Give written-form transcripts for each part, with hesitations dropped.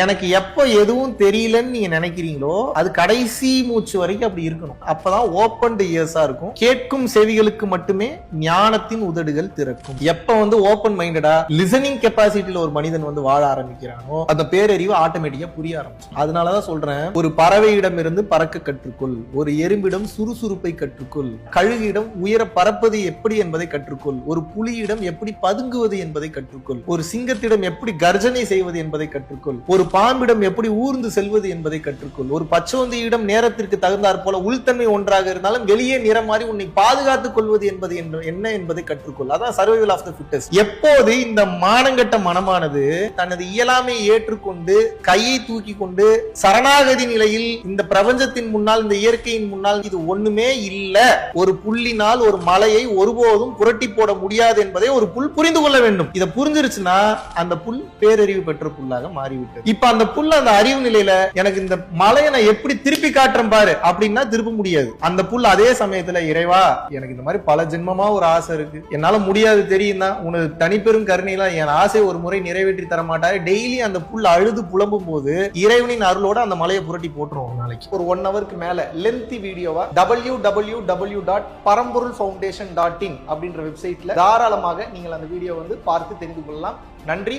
எனக்கு எப்ப எதுவும் தெரியலன்னு நீங்க நினைக்கிறீங்களோ அது கடைசி மூச்சு வரைக்கும் அப்படி இருக்கணும். அப்பதான் ஓப்பன் இயர்ஸா இருக்கும். கேட்கும் செவிகளுக்கு மட்டுமே ஞானத்தின் உதடுகள் திறக்கும். எப்ப ஓப்பன் மைண்டடா லிசனிங் கெப்பாசிட்டியில ஒரு மனிதன் வாழ ஆரம்பிக்கிறானோ அந்த பேரறிவு ஆட்டோமேட்டிக்கா புரிய ஆரம்பிச்சு. அதனாலதான் சொல்றேன், ஒரு பறவையிடம் இருந்து பறக்க கற்றுக்கொள், ஒரு எறும்பிடம் சுறுசுறுப்பை கற்றுக்கொள், கழுகிடம் உயர பறப்பது எப்படி என்பதை கற்றுக்கொள், ஒரு புலியிடம் எப்படி பதுங்குவது என்பதை கற்றுக்கொள், ஒரு சிங்கத்திடம் எப்படி கர்ஜனை செய்வது என்பதை கற்றுக்கொள், ஒரு பாம்பிடம் எப்படி ஊர்ந்து செல்வது என்பதை கற்றுக்கொள், ஒரு பச்சோந்தியிடம் நேரத்திற்கு தகுந்தாற் போல உள்தன்மை ஒன்றாக இருந்தாலும் வெளியே நிறம் மாறி உன்னை பாதுகாத்துக் கொள்வது என்பது என்ன என்பதை கற்றுக்கொள். அதான் சர்வைவல் ஆஃப் தி ஃபிட்டஸ்ட். எப்போது இந்த மானங்கட்ட மனமானது தனது இயலாமை ஏற்றுக்கொண்டு கையை தூக்கி கொண்டு சரணாகதி நிலையில் இந்த பிரபஞ்சத்தின் முன்னால், இந்த இயற்கையின் முன்னால் இது ஒண்ணுமே இல்ல, ஒரு புல்லினால் ஒரு மலையை ஒருபோதும் புரட்டி போட முடியாது என்பதை ஒரு புல் புரிந்து கொள்ள வேண்டும். இதை புரிஞ்சிருச்சுன்னா அந்த புல் பேரறிவு பெற்ற புல்லாக மாறிவிட்டது. இப்ப அந்த புல்ல அந்த அறிவு நிலையில எனக்கு இந்த மலையை நான் எப்படி திருப்பி காட்டுறேன் பாரு அப்படின்னா திருப்ப முடியாது. அந்த புல் அதே சமயத்துல, இறைவா எனக்கு இந்த மாதிரி பல ஜென்மமா ஒரு ஆசை இருக்கு, என்னால முடியாது தெரியும் தான், உனது தனிப்பெரும் கருணையில என் ஆசை ஒரு முறை நிறைவேற்றி தர மாட்டாரு. டெய்லி அந்த புல் அழுது புலம்பும் போது இறைவனின் அருளோட அந்த மலையை புரட்டி போட்டுரும். நாளைக்கு ஒரு 1 ஹவருக்கு மேல லென்த்தி வீடியோவா www.paramporulfoundation.in அப்படின்ற வெப்சைட்ல தாராளமாக நீங்கள் அந்த வீடியோ பார்த்து தெரிந்து கொள்ளலாம். நன்றி,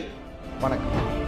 வணக்கம்.